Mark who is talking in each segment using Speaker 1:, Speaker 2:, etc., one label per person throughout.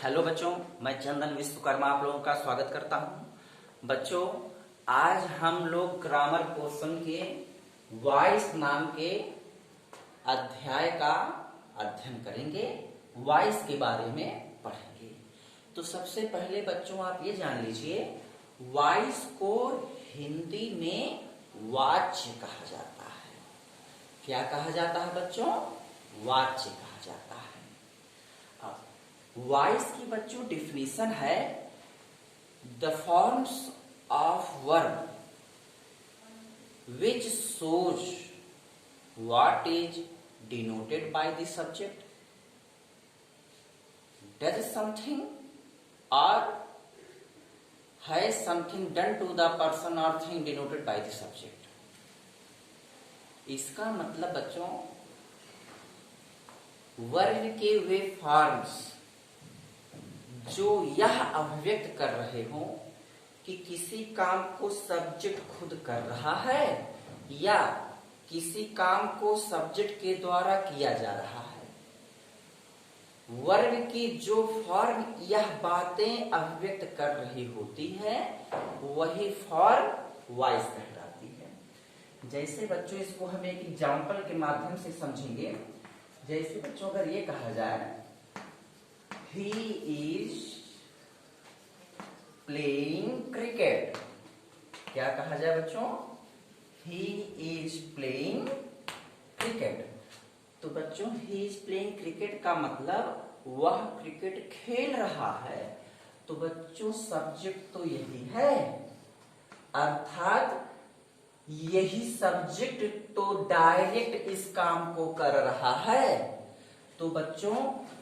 Speaker 1: Hello बच्चों, मैं चंदन विश्वकर्मा आप लोगों का स्वागत करता हूं। बच्चों, आज हम लोग ग्रामर पोर्शन के वॉइस नाम के अध्याय का अध्ययन करेंगे, वॉइस के बारे में पढ़ेंगे। तो सबसे पहले बच्चों आप ये जान लीजिए, वॉइस को हिंदी में वाच्य कहा जाता है। क्या कहा जाता है बच्चों? वाच्य कहा जाता है। वॉइस की बच्चों डिफिनीशन है the forms of verb which shows what is denoted by the subject, does something और has something done to the person और thing denoted by the subject. इसका मतलब बच्चों, वर्ब के वे फॉर्म्स जो यह अभिव्यक्त कर रहे हो कि किसी काम को सब्जेक्ट खुद कर रहा है या किसी काम को सब्जेक्ट के द्वारा किया जा रहा है। वर्ब की जो फॉर्म यह बातें अभिव्यक्त कर रही होती है वही फॉर्म वॉइस कहलाती है। जैसे बच्चों इसको हम एक एग्जाम्पल के माध्यम से समझेंगे। जैसे बच्चों अगर ये कहा जाए He is playing cricket, क्या कहा जाए बच्चों? He is playing cricket। तो बच्चों he is playing cricket का मतलब वह क्रिकेट खेल रहा है। तो बच्चों सब्जेक्ट तो यही है, अर्थात यही सब्जेक्ट तो डायरेक्ट इस काम को कर रहा है। तो बच्चों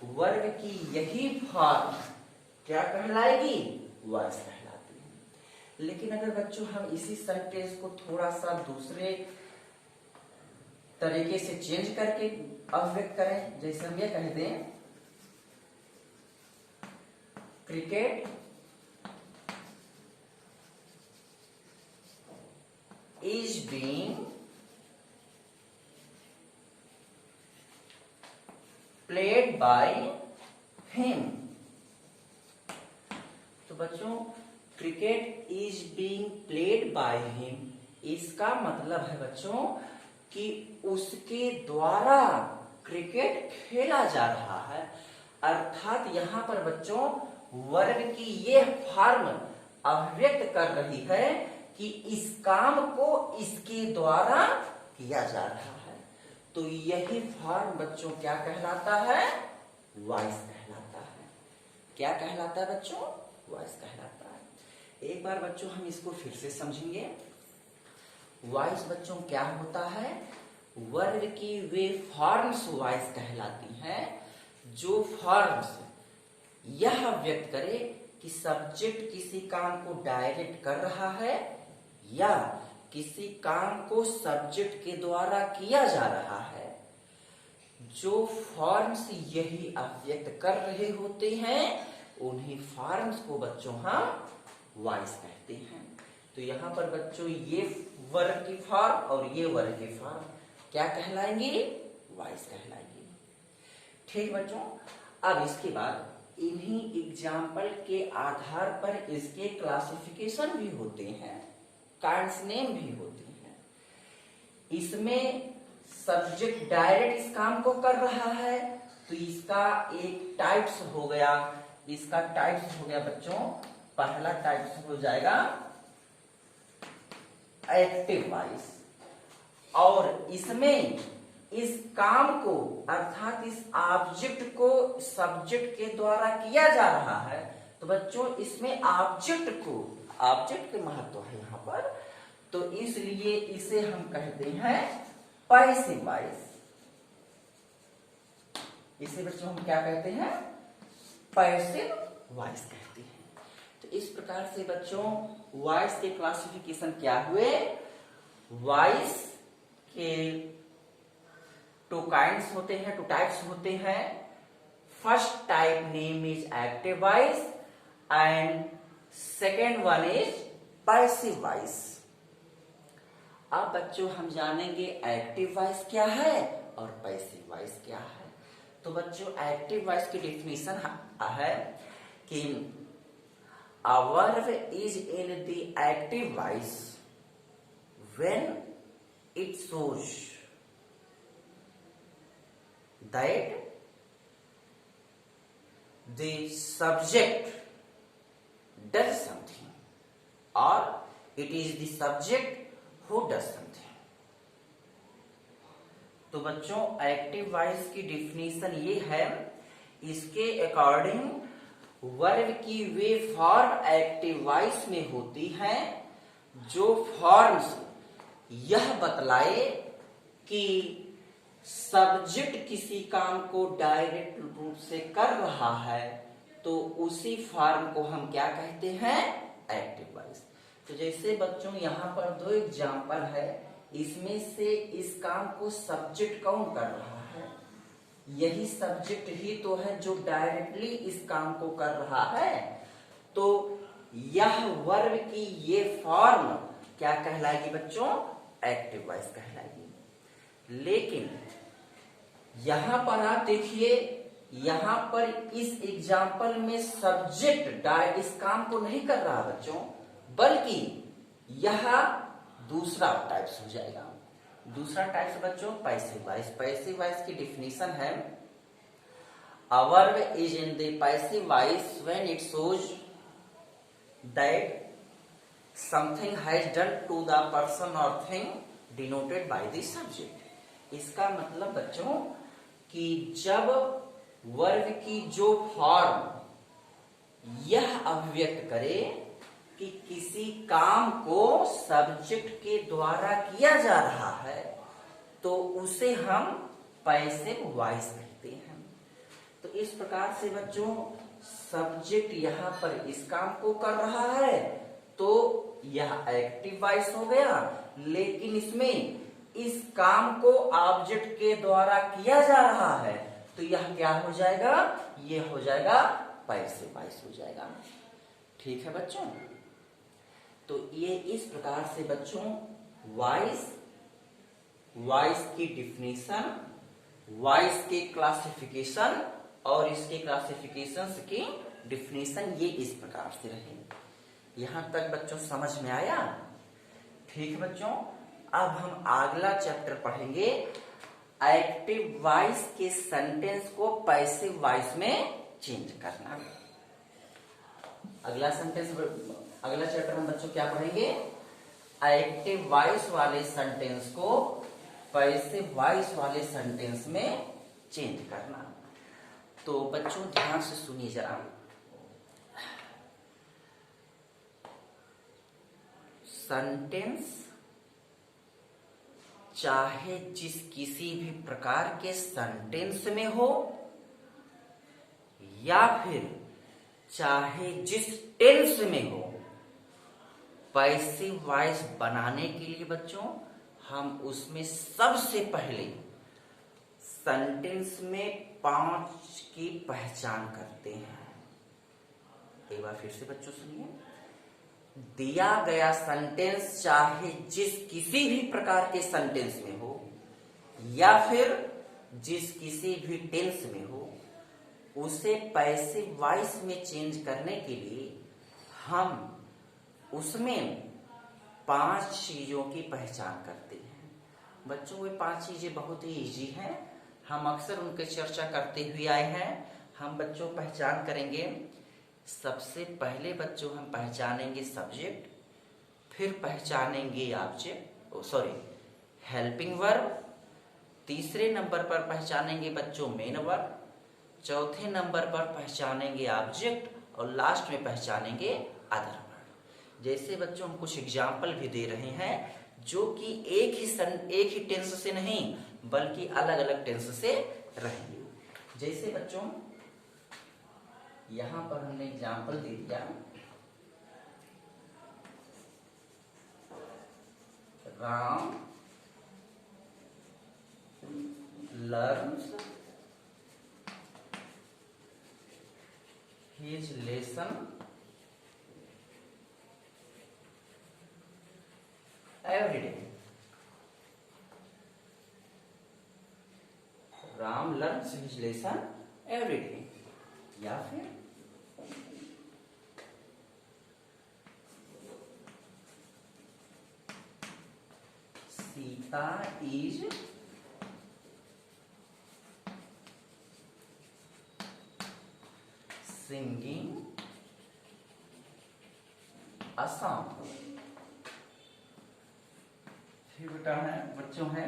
Speaker 1: वर्ब की यही फॉर्म क्या कहलाएगी? वॉइस कहलाती है। लेकिन अगर बच्चों हम इसी सेंटेंस को थोड़ा सा दूसरे तरीके से चेंज करके अभिव्यक्त करें, जैसे हम ये कह दें cricket is being played by him. तो बच्चों cricket is being played by him, इसका मतलब है बच्चों कि उसके द्वारा क्रिकेट खेला जा रहा है। अर्थात यहां पर बच्चों वर्ब की यह फॉर्म अभिव्यक्त कर रही है कि इस काम को इसके द्वारा किया जा रहा है। तो यही फॉर्म बच्चों क्या कहलाता है? वॉइस कहलाता है। क्या कहलाता है बच्चों? वॉइस कहलाता है। एक बार बच्चों हम इसको फिर से समझेंगे। वॉइस बच्चों क्या होता है? वर्ब की वे फॉर्म्स वॉइस कहलाती हैं जो फॉर्म्स यह व्यक्त करे कि सब्जेक्ट किसी काम को डायरेक्ट कर रहा है या किसी काम को सब्जेक्ट के द्वारा किया जा रहा है। जो फॉर्म्स यही अभिव्यक्त कर रहे होते हैं उन्हीं फॉर्म्स को बच्चों हम वॉइस कहते हैं। तो यहाँ पर बच्चों ये वर्ब की फॉर्म और ये वर्ब की फॉर्म क्या कहलाएंगे? वॉइस कहलाएंगे। ठीक बच्चों, अब इसके बाद इन्हीं एग्जाम्पल के आधार पर इसके क्लासिफिकेशन भी होते हैं, काइंड्स नेम भी होती हैं। इसमें सब्जेक्ट डायरेक्ट इस काम को कर रहा है तो इसका एक टाइप्स हो गया। इसका टाइप्स हो गया बच्चों, पहला टाइप्स हो जाएगा एक्टिव वॉइस। और इसमें इस काम को अर्थात इस ऑब्जेक्ट को सब्जेक्ट के द्वारा किया जा रहा है। तो बच्चों इसमें ऑब्जेक्ट के महत्व है यहाँ पर, तो इसलिए इसे हम कहते हैं पैसिव वॉइस। इसे बच्चों हम क्या कहते हैं? पैसिव वॉइस कहते हैं। तो इस प्रकार से बच्चों वॉइस के क्लासिफिकेशन क्या हुए? वॉइस के टू काइंड्स होते हैं, टू टाइप्स होते हैं। First type name is active voice and second one is passive voice. अब बच्चों हम जानेंगे एक्टिव वॉइस क्या है और पैसिव वॉइस क्या है। तो बच्चों एक्टिव वॉइस की डेफिनेशन है कि a verb is in the active voice when it shows that the subject does something or it is the subject who does something। तो बच्चों एक्टिव वॉइस की डिफिनीशन ये है, इसके अकॉर्डिंग वर्ब की वे फॉर्म एक्टिव वॉइस में होती हैं जो फॉर्म्स यह बतलाए कि सब्जेक्ट किसी काम को डायरेक्ट रूप से कर रहा है, तो उसी फॉर्म को हम क्या कहते हैं, एक्टिव वॉइस। तो जैसे बच्चों यहाँ पर दो एग्जाम्पल है, इसमें से इस काम को सब्जेक्ट कौन कर रहा है, यही सब्जेक्ट ही तो है जो डायरेक्टली इस काम को कर रहा है। तो यह वर्ब की ये फॉर्म क्या कहलाएगी बच्चों, एक्टिव वॉइस कहलाएगी। लेकिन यहां पर आप देखिए, यहां पर इस एग्जाम्पल में सब्जेक्ट इस काम को नहीं कर रहा बच्चों, बल्कि यह दूसरा टाइप्स हो जाएगा। दूसरा टाइप्स बच्चों पैसिव वॉइस। पैसिव वॉइस की डिफिनीशन है, a verb is in the passive voice when it shows that something has done to the person or thing denoted by the subject। इसका मतलब बच्चों कि जब वर्ब की जो फॉर्म यह अभिव्यक्त करे कि किसी काम को सब्जेक्ट के द्वारा किया जा रहा है, तो उसे हम पैसिव वॉइस कहते हैं। तो इस प्रकार से बच्चों सब्जेक्ट यहाँ पर इस काम को कर रहा है तो यह एक्टिव वॉइस हो गया, लेकिन इसमें इस काम को ऑब्जेक्ट के द्वारा किया जा रहा है तो यह क्या हो जाएगा, ये हो जाएगा पैसिव वॉइस हो जाएगा। ठीक है बच्चों, तो ये इस प्रकार से बच्चों वॉइस की डिफिनीशन, वॉइस के क्लासिफिकेशन और इसके क्लासिफिकेशन की डिफिनीशन ये इस प्रकार से रहे। यहां तक बच्चों समझ में आया? ठीक है बच्चों, अब हम अगला चैप्टर पढ़ेंगे, एक्टिव वॉइस के सेंटेंस को पैसिव वॉइस में चेंज करना। अगला चैप्टर में बच्चों क्या पढ़ेंगे, एक्टिव वॉइस वाले सेंटेंस को पैसिव वॉइस वाले सेंटेंस में चेंज करना। तो बच्चों ध्यान से सुनिए जरा, सेंटेंस चाहे जिस किसी भी प्रकार के सेंटेंस में हो या फिर चाहे जिस टेंस में हो, पैसिव वॉइस बनाने के लिए बच्चों हम उसमें सबसे पहले सेंटेंस में 5 की पहचान करते हैं। एक बार फिर से बच्चों सुनिए, दिया गया सेंटेंस चाहे जिस किसी भी प्रकार के सेंटेंस में हो या फिर जिस किसी भी टेंस में हो, उसे पैसिव वॉइस में चेंज करने के लिए हम उसमें 5 चीजों की पहचान करते हैं। बच्चों वे 5 चीजें बहुत ही इजी हैं, हम अक्सर उनकी चर्चा करते हुए आए हैं। हम बच्चों पहचान करेंगे, सबसे पहले बच्चों हम पहचानेंगे सब्जेक्ट, फिर पहचानेंगे हेल्पिंग वर्ब, तीसरे नंबर पर पहचानेंगे बच्चों मेन वर्ब, चौथे नंबर पर पहचानेंगे ऑब्जेक्ट और लास्ट में पहचानेंगे अदर वर्ब। जैसे बच्चों हम कुछ एग्जाम्पल भी दे रहे हैं जो कि एक ही टेंस से नहीं बल्कि अलग अलग टेंस से रहेंगे। जैसे बच्चों यहां पर हमने एग्जाम्पल दे दिया, Ram learns his lesson every day। Ram learns his lesson every day. या फिर Sita is singing a song. फिर बेटा है बच्चों है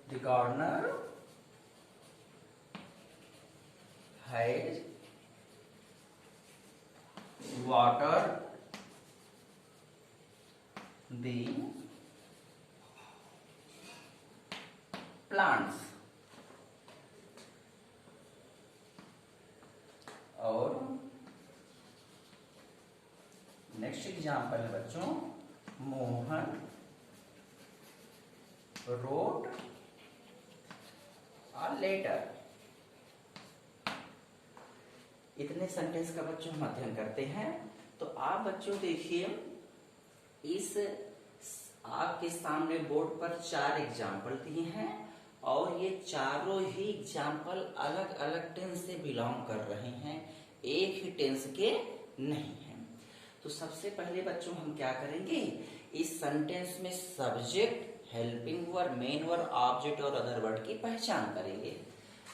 Speaker 1: the gardener has water the plants. और नेक्स्ट एग्जाम्पल है बच्चों, मोहन रोट अ लेटर। इतने सेंटेंस का बच्चों हम अध्ययन करते हैं। तो आप बच्चों देखिए, इस आपके सामने बोर्ड पर 4 एग्जाम्पल दिए हैं और ये चारों ही एग्जाम्पल अलग अलग टेंस से बिलोंग कर रहे हैं, एक ही टेंस के नहीं हैं। तो सबसे पहले बच्चों हम क्या करेंगे, इस सेंटेंस में subject, helping verb, main verb, object और अदर वर्ड की पहचान करेंगे।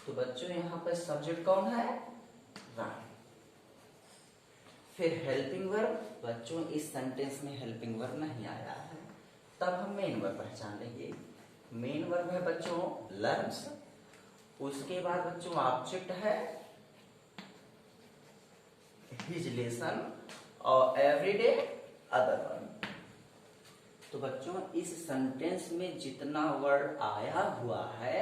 Speaker 1: तो बच्चों यहाँ पर सब्जेक्ट कौन है, राम। फिर हेल्पिंग वर्ब, बच्चों इस सेंटेंस में हेल्पिंग वर्ब नहीं आया है, तब हम मेन वर्ब पहचान लेंगे। मेन वर्ब है बच्चों लर्न्स। उसके बाद बच्चों ऑब्जेक्ट है हिज लेसन और एवरीडे अदर वर्ड। तो बच्चों इस सेंटेंस में जितना वर्ड आया हुआ है,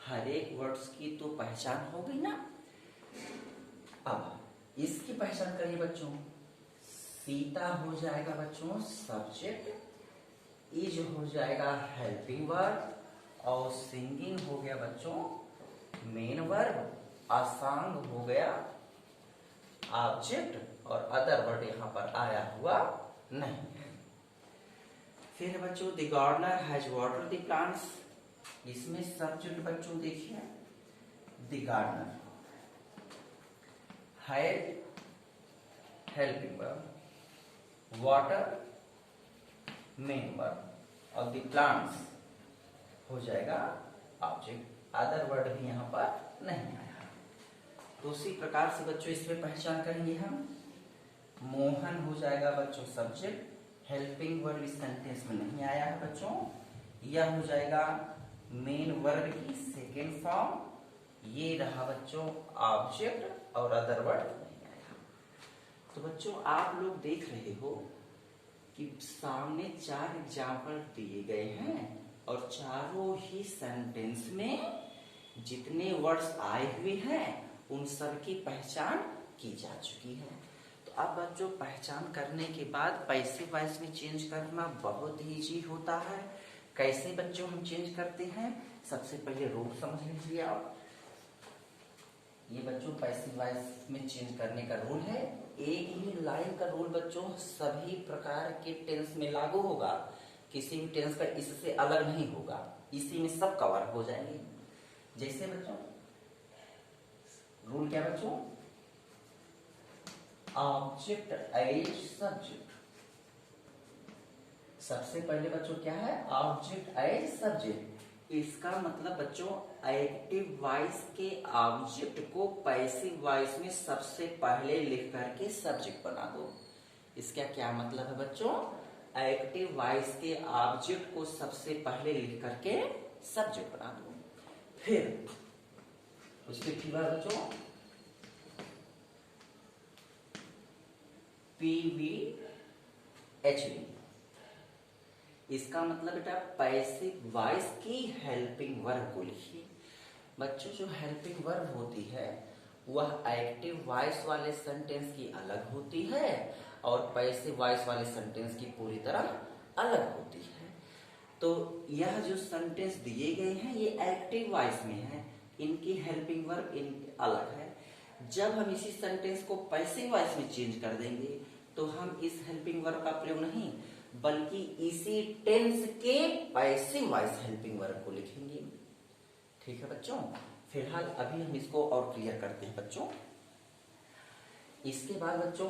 Speaker 1: हर एक वर्ड्स की तो पहचान हो गई ना। अब इसकी पहचान करिए बच्चों। सीता हो जाएगा बच्चों सब्जेक्ट, इज हो जाएगा हेल्पिंग वर्ब और सिंगिंग हो गया बच्चों मेन वर्ब, असांग हो गया ऑब्जेक्ट और अदर वर्ड यहाँ पर आया हुआ नहीं है। फिर बच्चों the gardener has water the plants. इसमें सब्जेक्ट बच्चों देखिए, the gardener has helping verb, water main verb और द प्लांट्स हो जाएगा ऑब्जेक्ट, अदर वर्ड भी यहाँ पर नहीं आया। तो उसी प्रकार से बच्चों इसमें पहचान करेंगे हम। मोहन हो जाएगा बच्चों सब्जेक्ट, हेल्पिंग वर्ब इस सेंटेंस में नहीं आया है बच्चों। यह हो जाएगा मेन वर्ब की सेकेंड फॉर्म, ये रहा बच्चों ऑब्जेक्ट और अदर वर्ड नहीं आया। तो बच्चों आप लोग देख रहे हो कि सामने 4 एग्जाम्पल दिए गए हैं और चारों ही सेंटेंस में जितने वर्ड्स आए हुए हैं उन सब की पहचान की जा चुकी है। तो अब बच्चों पहचान करने के बाद पैसिव वॉइस में चेंज करना बहुत इजी होता है। कैसे बच्चों हम चेंज करते हैं, सबसे पहले रूल समझ लीजिए आप। ये बच्चों पैसिव वॉइस में चेंज करने का रूल है। एक ही लाइन का रूल बच्चों सभी प्रकार के टेंस में लागू होगा, किसी भी टेंस का इससे अलग नहीं होगा, इसी में सब कवर हो जाएंगे। जैसे बच्चों रूल क्या बच्चों, ऑब्जेक्ट एज सब्जेक्ट। सबसे पहले बच्चों क्या है, ऑब्जेक्ट एज सब्जेक्ट। इसका मतलब बच्चों एक्टिव वॉइस के ऑब्जेक्ट को पैसिव वॉइस में सबसे पहले लिख करके सब्जेक्ट बना दो। इसका क्या मतलब है बच्चों, एक्टिव वॉइस के ऑब्जेक्ट को सबसे पहले लिख करके सब्जेक्ट बना दो। फिर उसके बाद बच्चों PVHD, इसका मतलब बेटा पैसिव वॉइस की हेल्पिंग वर्ब को लिखिए। बच्चों जो हेल्पिंग वर्ब होती है वह एक्टिव वॉइस वाले सेंटेंस की अलग होती है और पैसिव वॉइस वाले सेंटेंस की पूरी तरह अलग होती है। तो यह जो सेंटेंस दिए गए हैं ये एक्टिव वॉइस में है, इनकी हेल्पिंग वर्ब इनकी अलग है। जब हम इसी सेंटेंस को पैसिव वॉइस में चेंज कर देंगे तो हम इस हेल्पिंग वर्ब का प्रयोग नहीं बल्कि इसी टेंस के पैसिव वॉइस हेल्पिंग वर्ब को लिखेंगे। ठीक है बच्चों। फिलहाल अभी हम इसको और क्लियर करते हैं बच्चों। इसके बाद बच्चों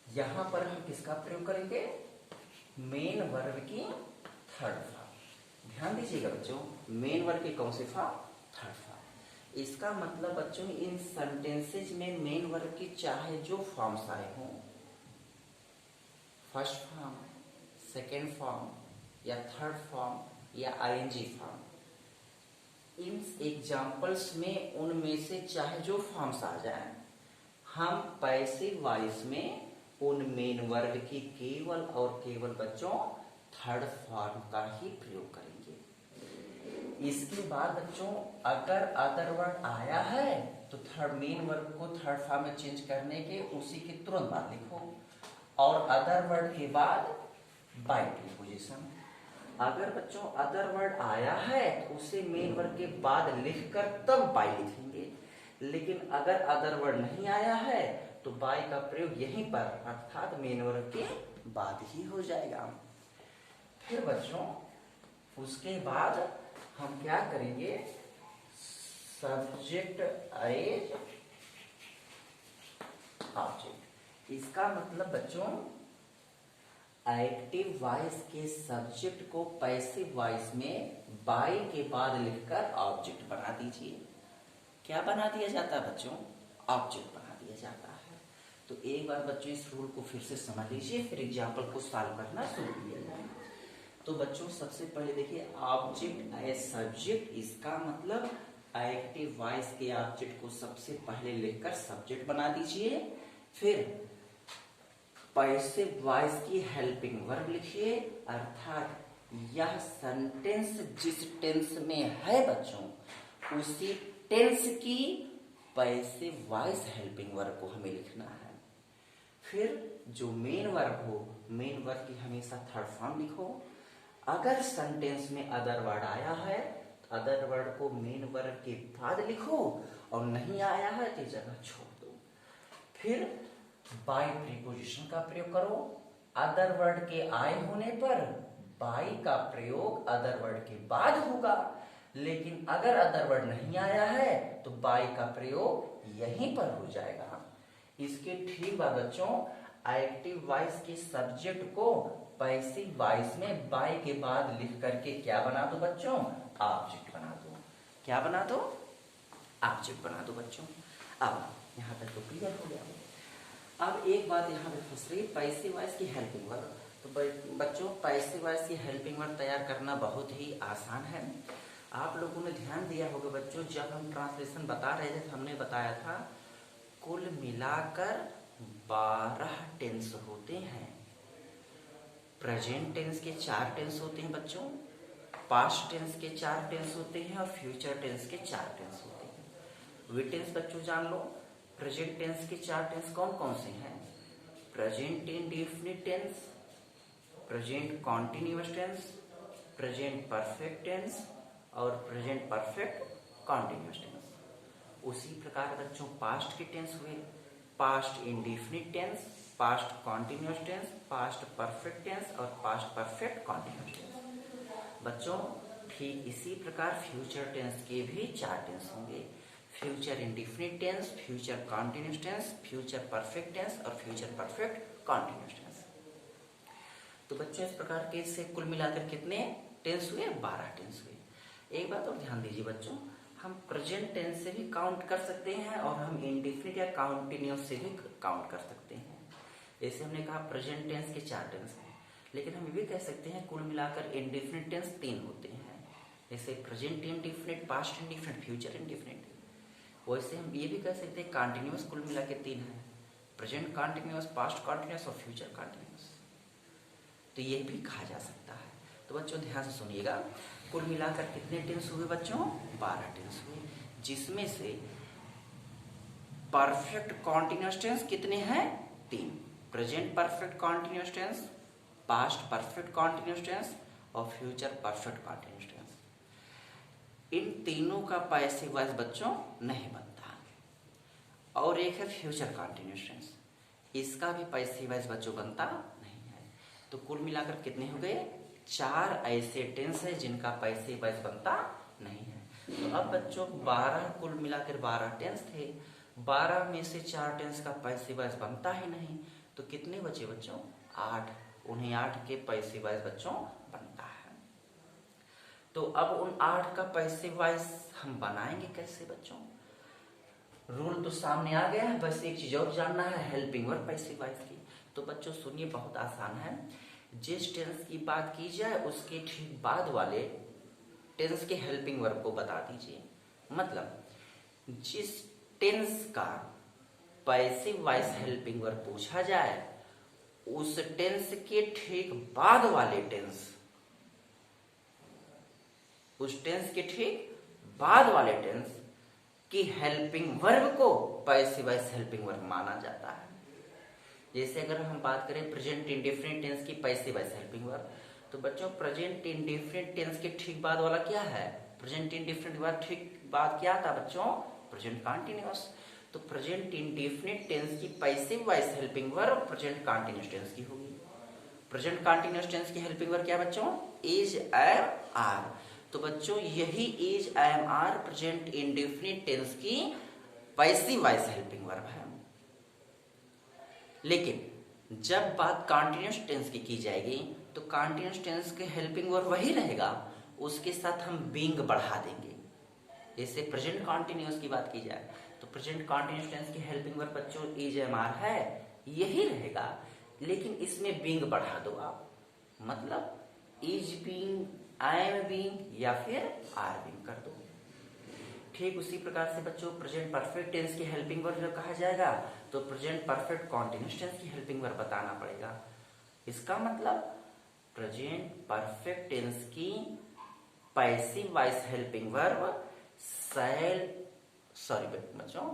Speaker 1: यहां पर हम किसका प्रयोग करेंगे, मेन वर्ब की थर्ड फॉर्म। ध्यान दीजिएगा बच्चों, मेन वर्ब की कौन सी फॉर्म, थर्ड फॉर्म। इसका मतलब बच्चों इन सेंटेंसेज में मेन वर्ब की चाहे जो फॉर्म्स आए हों, फर्स्ट फॉर्म, सेकेंड फॉर्म या थर्ड फॉर्म या आईएनजी फॉर्म, इन एग्जाम्पल्स में उनमें से चाहे जो फॉर्म्स आ जाएं, हम पैसिव वॉइस में उन मेन वर्ब की केवल और केवल बच्चों थर्ड फॉर्म का ही प्रयोग करेंगे। इसके बाद बच्चों अगर अदर वर्ड आया है तो थर्ड मेन वर्ब को थर्ड फॉर्म में चेंज करने के उसी के तुरंत बाद लिखो, और अदर वर्ड के बाद बाय प्रीपोजिशन। अगर बच्चों अदर वर्ड आया है तो उसे मेन वर्ब के बाद लिखकर तब बाय लिखेंगे, लेकिन अगर अदर वर्ड नहीं आया है तो बाय का प्रयोग यहीं पर अर्थात मेन वर्ब के बाद ही हो जाएगा। फिर बच्चों उसके बाद हम क्या करेंगे, सब्जेक्ट एज ऑब्जेक्ट। इसका मतलब बच्चों एक्टिव वॉइस के सब्जेक्ट को पैसिव वॉइस में बाय के बाद लिखकर ऑब्जेक्ट बना दीजिए। क्या बना दिया जाता है बच्चों, ऑब्जेक्ट बना दिया जाता है। तो एक बार बच्चों इस रूल को फिर से समझ लीजिए, फिर एग्जाम्पल को सॉल्व करना शुरू किया जाए। तो बच्चों सबसे पहले देखिए ऑब्जेक्ट एज सब्जेक्ट, इसका मतलब एक्टिव वॉइस के ऑब्जेक्ट को सबसे पहले लिखकर सब्जेक्ट बना दीजिए। फिर पैसिव वॉइस की हेल्पिंग वर्ब लिखिए, अर्थात यह सेंटेंस जिस टेंस में है बच्चों उसी टेंस की पैसिव वॉइस हेल्पिंग वर्ब को हमें लिखना है। फिर जो मेन वर्ब हो, मेन वर्ब की हमेशा थर्ड फॉर्म लिखो। अगर सेंटेंस में अदर वर्ड आया है तो अदर वर्ड को मेन वर्ब के बाद लिखो, और नहीं आया है तो जगह छोड़ दो। फिर बाय प्रीपोजिशन का प्रयोग करो। अदर वर्ड के आए होने पर बाय का प्रयोग अदर वर्ड के बाद होगा, लेकिन अगर अदर वर्ड नहीं आया है तो बाय का प्रयोग यहीं पर हो जाएगा। इसके ठीक बाद बच्चों एक्टिव वॉइस के सब्जेक्ट को पैसिव वॉइस में बाय के बाद लिख करके क्या बना दो बच्चों, ऑब्जेक्ट बना दो। क्या बना दो, ऑब्जेक्ट बना दो बच्चों। अब यहाँ तक तो क्लियर हो गया। अब एक बात यहाँ पे फंस रही, पैसिव वॉइस की हेल्पिंग वर्ब। तो बच्चों पैसिव वॉइस की हेल्पिंग वर्ब तैयार करना बहुत ही आसान है। आप लोगों ने ध्यान दिया होगा बच्चों, जब हम ट्रांसलेशन बता रहे थे तो हमने बताया था कुल मिलाकर 12 टेंस होते हैं। प्रेजेंट टेंस के 4 टेंस होते हैं बच्चों, पास्ट टेंस के 4 टेंस होते हैं और फ्यूचर टेंस के 4 टेंस होते हैं। वे टेंस बच्चों जान लो। प्रेजेंट टेंस के 4 टेंस कौन कौन से हैं, present indefinite tense, present continuous tense, present perfect tense और प्रेजेंट परफेक्ट कॉन्टिन्यूअस टेंस। उसी प्रकार बच्चों पास्ट के टेंस हुए, past indefinite tense, past continuous tense, past perfect tense और पास्ट परफेक्ट कॉन्टिन्यूअस टेंस। बच्चों ठीक इसी प्रकार फ्यूचर टेंस के भी 4 टेंस होंगे, future indefinite tense, future continuous tense, future perfect tense और फ्यूचर परफेक्ट कॉन्टिन्यूअस टेंस। तो बच्चों इस प्रकार के से कुल मिलाकर कितने टेंस हुए, 12 टेंस हुए। एक बात और ध्यान दीजिए बच्चों, हम प्रेजेंट टेंस से भी काउंट कर सकते हैं और हम इंडेफिनिट या कॉन्टिन्यूअस से भी काउंट कर सकते हैं। जैसे हमने कहा प्रेजेंट टेंस के 4 टेंस हैं, लेकिन हम ये भी कह सकते हैं कुल मिलाकर इंडेफिनिट टेंस 3 होते हैं। जैसे present indefinite, past indefinite, future indefinite. वैसे हम ये भी कह सकते हैं कॉन्टिन्यूअस कुल मिला के 3 है, प्रेजेंट कॉन्टिन्यूअस, पास्ट कॉन्टिन्यूअस और फ्यूचर कॉन्टिन्यूअस। तो ये भी कहा जा सकता है। तो बच्चों ध्यान से सुनिएगा, कुल मिलाकर कितने टेंस हुए बच्चों, 12 टेंस हुए, जिसमें से परफेक्ट कॉन्टिन्यूअस टेंस कितने हैं, 3, present perfect continuous tense, past perfect continuous tense और फ्यूचर परफेक्ट कॉन्टिन्यूअस टेंस। इन तीनों का पैसिव वॉइस बच्चों नहीं बनता। और एक है फ्यूचर कॉन्टिन्यूअस टेंस, इसका भी पैसिव वॉइस बच्चों बनता नहीं है। तो कुल मिलाकर कितने हो गए, 4 ऐसे टेंस है जिनका पैसिव वॉइस बनता नहीं है। तो अब बच्चों 12 कुल मिलाकर 12 टेंस थे, 12 में से 4 टेंस का पैसिव वॉइस बनता ही नहीं, तो कितने बचे बच्चों? 8। उन्हें 8 के पैसिव वॉइस बच्चों बनता है। तो अब उन 8 का पैसिव वॉइस हम बनाएंगे कैसे बच्चों? रूल तो सामने आ गया है, बस एक चीज और जानना है, हेल्पिंग वर्ब पैसिव वॉइस की। तो बच्चों सुनिए, बहुत आसान है। जिस टेंस की बात की जाए उसके ठीक बाद वाले टेंस के हेल्पिंग वर्ब को बता दीजिए। मतलब जिस टेंस का पैसिव वॉइस हेल्पिंग वर्ब पूछा जाए उस टेंस के ठीक बाद वाले टेंस, उस टेंस के ठीक बाद वाले टेंस की हेल्पिंग वर्ब को पैसिव वॉइस हेल्पिंग वर्ब माना जाता है। जैसे अगर हम बात करें प्रेजेंट इंडेफिनिट टेंस की पैसिव वॉइस हेल्पिंग वर्ब, तो बच्चों प्रेजेंट इंडेफिनिट टेंस के ठीक बाद वाला क्या है? प्रेजेंट इंडेफिनिट के बाद ठीक बाद क्या था बच्चों? Present continuous. तो प्रेजेंट इंडेफिनिट टेंस की passive voice helping verb present continuous tense की होगी। प्रेजेंट कंटीन्यूअस टेंस की हेल्पिंग वर्ब क्या बच्चों? Is, am, are. तो बच्चों यही is, am, are present indefinite tense की पैसिव वॉइस हेल्पिंग वर्ब है। लेकिन जब बात कंटीन्यूअस टेंस की जाएगी तो कंटीन्यूअस टेंस के हेल्पिंग वर्ब वही रहेगा, उसके साथ हम बीइंग बढ़ा देंगे। जैसे प्रेजेंट कंटीन्यूअस की बात की जाए तो प्रेजेंट कंटीन्यूअस टेंस की हेल्पिंग वर्ब बच्चों इज, एम, आर है, यही रहेगा, लेकिन इसमें बीइंग बढ़ा दो आप। मतलब is being, I am being या फिर आर बीइंग कर दो। ठीक उसी प्रकार से बच्चों प्रेजेंट परफेक्ट टेंस की हेल्पिंग वर्ब जब कहा जाएगा तो प्रेजेंट परफेक्ट कॉन्टिन्यूअस टेंस की हेल्पिंग वर्ब बताना पड़ेगा। इसका मतलब प्रेजेंट परफेक्ट टेंस की पैसिव वॉइस हेल्पिंग वर्ब बच्चों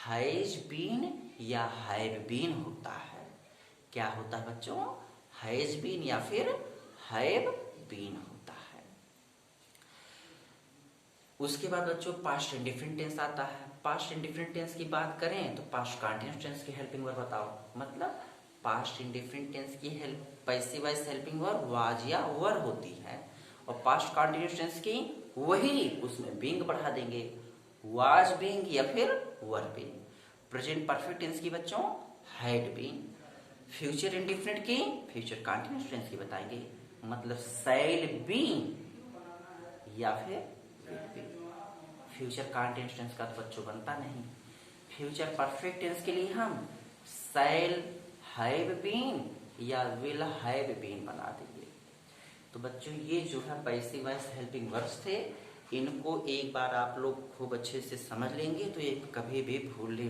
Speaker 1: हैज बीन या हैव बीन होता है। क्या होता है बच्चों? हैज बीन या फिर हैव बीन होता है। उसके बाद बच्चों पास्ट इंडिफरेंट टेंस आता है। पास्ट इंडिफरेंट टेंस की बात करें तो पास्ट कंटीन्यूअस टेंस की हेल्पिंग वर्ब बताओ। मतलब पास्ट इंडिफरेंट टेंस की passive voice helping verb was या वर होती है, और पास्ट कंटीन्यूअस टेंस की वही उसमें बीइंग बढ़ा देंगे, वाज बीइंग या फिर were being. Present perfect tense की बच्चों हैड बीन। फ्यूचर इंडिफरेंट की फ्यूचर कंटीन्यूअस टेंस की बताएंगे, मतलब शैल बी या फिर फ्यूचर कंटीन्यूअस टेंस का तो बच्चों बनता नहीं। फ्यूचर परफेक्ट टेंस के लिए हम शैल हैव बीन या विल हैव बीन बना देंगे। तो बच्चों ये जो है पैसिव वॉइस हेल्पिंग वर्ब्स थे, इनको एक बार आप लोग खूब अच्छे से समझ लेंगे तो ये कभी भी भूलने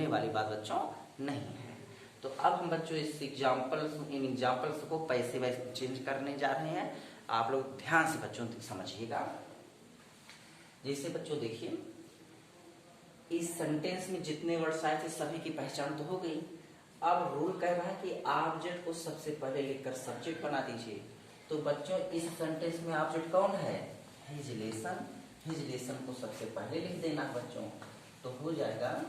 Speaker 1: वाली बात बच्चों नहीं है। तो अब हम बच्चों इन एग्जाम्पल्स को पैसिव वॉइस चेंज करने जा रहे हैं। आप लोग ध्यान से बच्चों समझिएगा। जैसे बच्चों देखिए, इस सेंटेंस में जितने वर्ड्स आए थे सभी की पहचान तो हो गई। अब रूल कह रहा है कि ऑब्जेक्ट को सबसे पहले लिखकर सब्जेक्ट बना दीजिए। तो बच्चों इस सेंटेंस में ऑब्जेक्ट कौन है? His lesson. हिज लेसन को सबसे पहले लिख देना बच्चों, तो हो जाएगा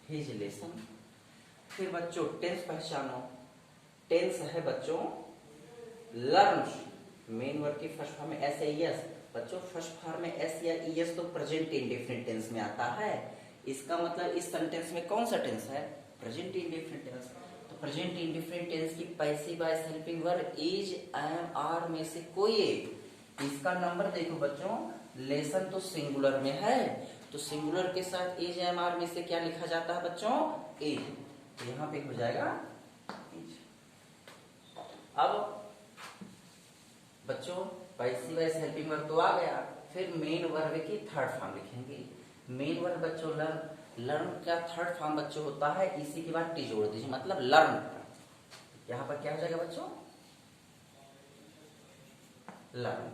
Speaker 1: हिज लेसन। फिर बच्चों टेंस पहचानो। टेंस है बच्चों लर्न। मेन वर्ब की फर्स्ट फॉर्म में एस या एस। बच्चों फर्स्ट फॉर्म में एस या एस तो प्रेजेंट इंडेफिनिट टेंस में आता है। इसका मतलब इस सेंटेंस में कौन सा टेंस है? Present indefinite tense. तो प्रेजेंट इंडेफिनिट टेंस की passive voice helping verb is, am, are में से कोई एक। इसका नंबर देखो बच्चों, लेसन तो सिंगुलर में है, तो सिंगुलर के साथ इज, एम, आर में से क्या लिखा जाता है बच्चों? इज। यहाँ पे हो जाएगा इज। अब बच्चों पैसिव वॉइस हेल्पिंग वर्ब तो आ गया, फिर मेन वर्ब की थर्ड फॉर्म लिखेंगे। मेन वर्ब बच्चों लर्न। लर्न का थर्ड फॉर्म बच्चों होता है, इसी के बाद टी जोड़ दीजिए, मतलब लर्न। यहां पर क्या हो जाएगा बच्चों? लर्न।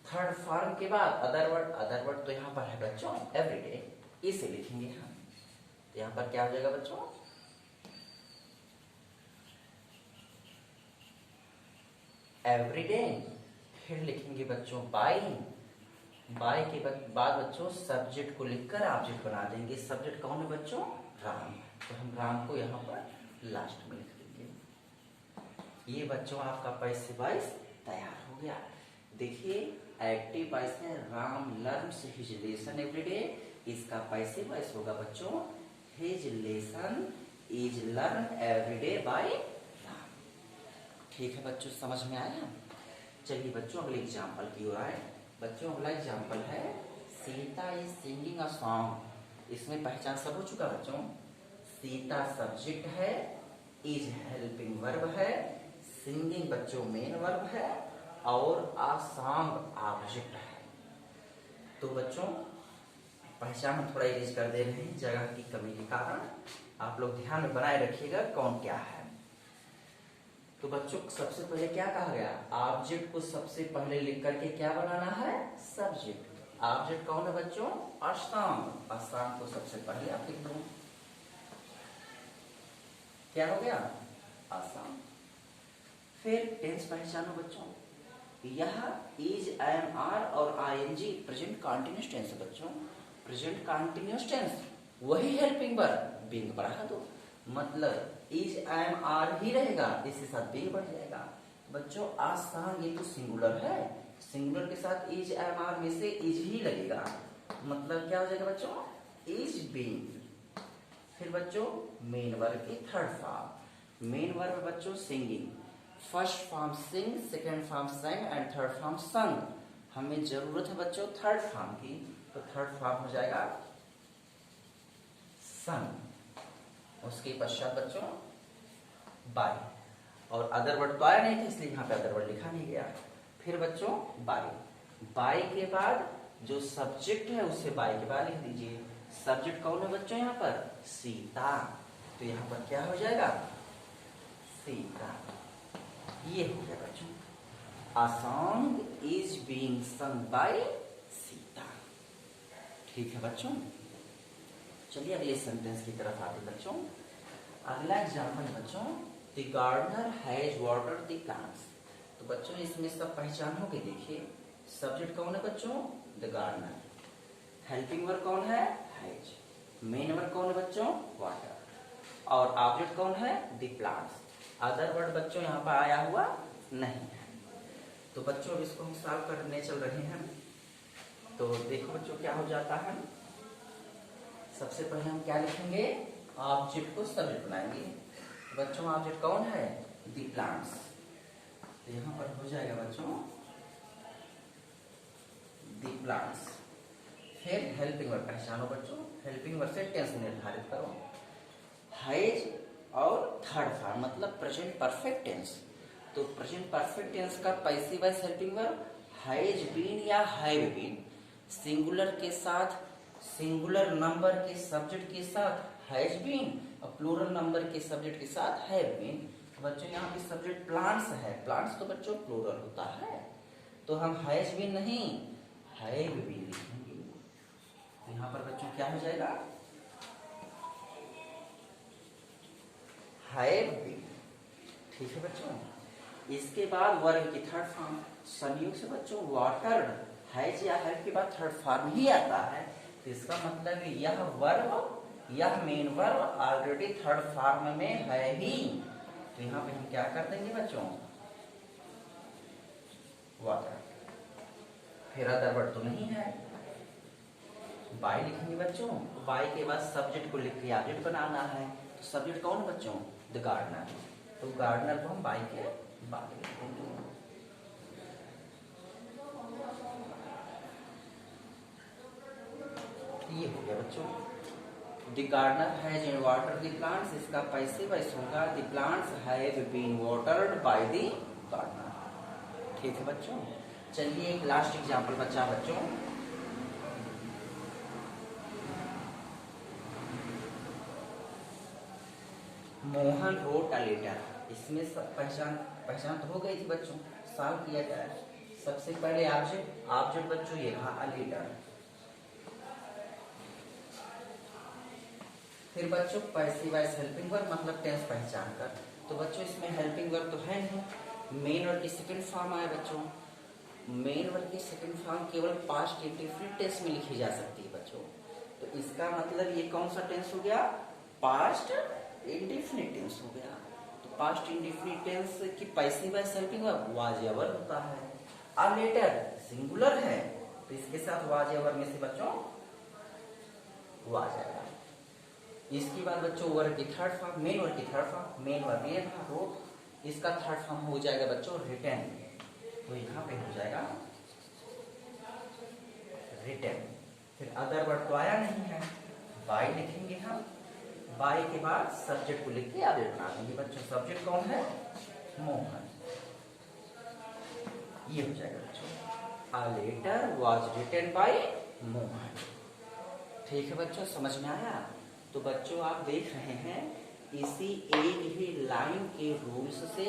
Speaker 1: थर्ड फॉर्म के बाद अदर वर्ड। अदर वर्ड तो यहां पर है बच्चों एवरीडे, इसे लिखेंगे हम। तो यहां पर क्या हो जाएगा बच्चों? एवरीडे। फिर लिखेंगे बच्चों बाय। बाय के बाद बच्चों सब्जेक्ट को लिखकर ऑब्जेक्ट बना देंगे। सब्जेक्ट कौन है बच्चों? राम। तो हम राम को यहाँ पर लास्ट में लिख देंगे। ये बच्चों आपका पैसिव वॉइस तैयार हो गया। देखिए एक्टिव वॉइस है Ram learns his lesson everyday, इसका पैसिव वॉइस होगा बच्चों his lesson is learn everyday by Ram. ठीक है बच्चों, समझ में आया। चलिए बच्चों अगले एग्जाम्पल की ओर आए। बच्चों अगला एग्जाम्पल है Sita is singing a song. इसमें पहचान सब हो चुका बच्चों। सीता सब्जेक्ट है, इज हेल्पिंग वर्ब है, सिंगिंग बच्चों मेन वर्ब है और आ सॉन्ग ऑब्जेक्ट है। तो बच्चों पहचान थोड़ा इरेज कर दे रहे हैं जगह की कमी के कारण, आप लोग ध्यान में बनाए रखिएगा कौन क्या है। तो बच्चों सबसे पहले क्या कहा गया, ऑब्जेक्ट को सबसे पहले लिख करके क्या बनाना है, सब्जेक्ट। ऑब्जेक्ट कौन है बच्चों, असॉन्ग। असॉन्ग को सबसे पहले आप लिख दो, क्या हो गया, असॉन्ग। फिर टेंस पहचानो बच्चों, यह इज एम आर और आईएनजी प्रेजेंट कंटीन्यूअस टेंस है बच्चों। प्रेजेंट कंटीन्यूअस टेंस वही हेल्पिंग वर्ब बीइंग बढ़ा दो, मतलब इज एम आर ही रहेगा, इसके साथ बीइंग बढ़ जाएगा। बच्चों आसान, ये तो सिंगुलर है, सिंगुलर के साथ इज एम आर में से इज ही लगेगा, मतलब क्या हो जाएगा बच्चों, इज बीइंग। फिर बच्चों मेन वर्ब की थर्ड फॉर्म, मेन वर्ब बच्चों singing. First form sing, second form sang and third form sung। हमें जरूरत है बच्चों थर्ड फॉर्म की, तो थर्ड फॉर्म हो जाएगा sung। उसके पश्चात बच्चों बाय, और अदर वर्ड तो आया नहीं था इसलिए यहाँ पे अदर वर्ड लिखा नहीं गया। फिर बच्चों बाय, बाय के बाद जो सब्जेक्ट है उससे बाय के बाद लिख दीजिए। सब्जेक्ट कौन है बच्चों यहाँ पर, सीता, तो यहाँ पर क्या हो जाएगा, सीता। ये हो गया बच्चों, A song is being sung by Sita. ठीक है बच्चों, चलिए अगले सेंटेंस की तरफ आते बच्चों। अगला एग्जाम्पल बच्चों, the gardener has watered the plants. तो बच्चों इसमें सब पहचान हो के देखिए, सब्जेक्ट कौन है बच्चों, द गार्डनर, हेल्पिंग वर्ब कौन है, हैज, मेन वर्ब कौन है बच्चों, वाटर, और ऑब्जेक्ट कौन है, द प्लांट्स। अदर वर्ड बच्चों यहाँ पर आया हुआ नहीं है। तो बच्चों अब इसको हम सॉल्व करने चल रहे हैं। तो देखो बच्चों क्या हो जाता है, सबसे पहले हम क्या लिखेंगे, ऑब्जेक्ट को सब्जेक्ट बनाएंगे। तो बच्चों ऑब्जेक्ट कौन है, द प्लांट्स, तो यहाँ पर हो जाएगा बच्चों द प्लांट्स। फिर हेल्पिंग वर्ब पहचानो बच्चों, हेल्पिंग वर्ब से टेंस निर्धारित करो, हैज और थर्ड फॉर्म मतलब प्रेजेंट परफेक्ट टेंस। तो प्रेजेंट परफेक्ट टेंस का passive voice helping verb has been या हैव बीन, सिंगुलर के साथ, सिंगुलर नंबर के सब्जेक्ट के साथ हैज बीन और प्लूरल नंबर के सब्जेक्ट के साथ हैव बीन। बच्चों यहाँ पे सब्जेक्ट प्लांट्स है, प्लांट्स तो बच्चों प्लूरल होता है, तो हम हैज बीन नहीं हैव बीन लिखेंगे। तो यहाँ पर बच्चों क्या हो जाएगा, हैव बीन। ठीक है बच्चों, इसके बाद वर्ब की थर्ड फॉर्म संयोग से बच्चों वाटर, हैज या हैव के बाद थर्ड फॉर्म ही आता है, तो इसका मतलब यह वर्ब, यह main verb already third form में है ही। तो यहाँ पे हम क्या कर देंगे बच्चों, वाटर। फिर अदर वर्ड तो नहीं है, बाय लिखेंगे बच्चों, बाय के बाद सब्जेक्ट को लिख के ऑब्जेक्ट बनाना है। तो सब्जेक्ट कौन बच्चों, द गार्डनर, तो गार्डनर को हम बाय के बाद लिखेंगे। ये हो गया बच्चों, the gardener has watered the plants, इसका पैसिव वॉइस होगा the plants have been watered by the gardener. ठीक है बच्चों, चलिए एक लास्ट एग्जांपल बचा बच्चों। मोहन रोट अ लेटर, इसमें सब पहचान तो हो गई थी बच्चों, सॉल्व किया जाए। सबसे पहले ऑब्जेक्ट, ऑब्जेक्ट बच्चों ये रहा अ लेटर। फिर बच्चों पैसिव वॉइस हेल्पिंग वर्ब मतलब टेंस पहचान कर। तो बच्चों इसमें हेल्पिंग वर्ब तो है नहीं, मेन वर्ब की सेकंड फॉर्म आया बच्चों। मेन वर्ब की सेकंड फॉर्म केवल पास्ट इंडेफिनिट टेंस में लिखी जा सकती है बच्चों। तो इसका मतलब ये कौन सा टेंस हो गया, पास्ट इंडेफिनिट टेंस हो गया। तो पास्ट इंडेफिनिट टेंस की passive voice helping verb was ever होता है। अब लेटर सिंगुलर है तो इसके साथ वाज एवर में से बच्चों हुआ जाएगा। इसके बाद बच्चों वर्ब की थर्ड फॉर्म, मेन वर्ब की थर्ड फॉर्म, मेन वर्ब ये था तो इसका थर्ड फॉर्म हो जाएगा बच्चों रिटर्न। तो यहाँ पे हो जाएगा रिटर्न। फिर अदर वर्ड तो आया नहीं है, बाय लिखेंगे हम, बाय के बाद सब्जेक्ट को लिख के आगे बना देंगे बच्चों। सब्जेक्ट कौन है? मोहन। ये हो जाएगा बच्चों, A letter was written by Mohan. ठीक है बच्चों, समझ में आया? तो बच्चों आप देख रहे हैं इसी एक ही लाइन के रूल्स से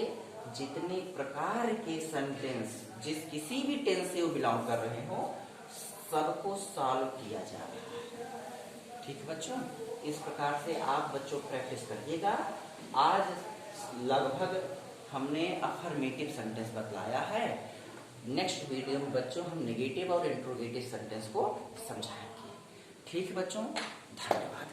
Speaker 1: जितने प्रकार के सेंटेंस जिस किसी भी टेंस से वो बिलोंग कर रहे हो सबको सॉल्व किया जा रहा है। ठीक है बच्चों, इस प्रकार से आप बच्चों प्रैक्टिस करिएगा। आज लगभग हमने अफर्मेटिव सेंटेंस बतलाया है। नेक्स्ट वीडियो में बच्चों हम नेगेटिव और इंट्रोगेटिव सेंटेंस को समझाएंगे। ठीक है बच्चों, धन्यवाद।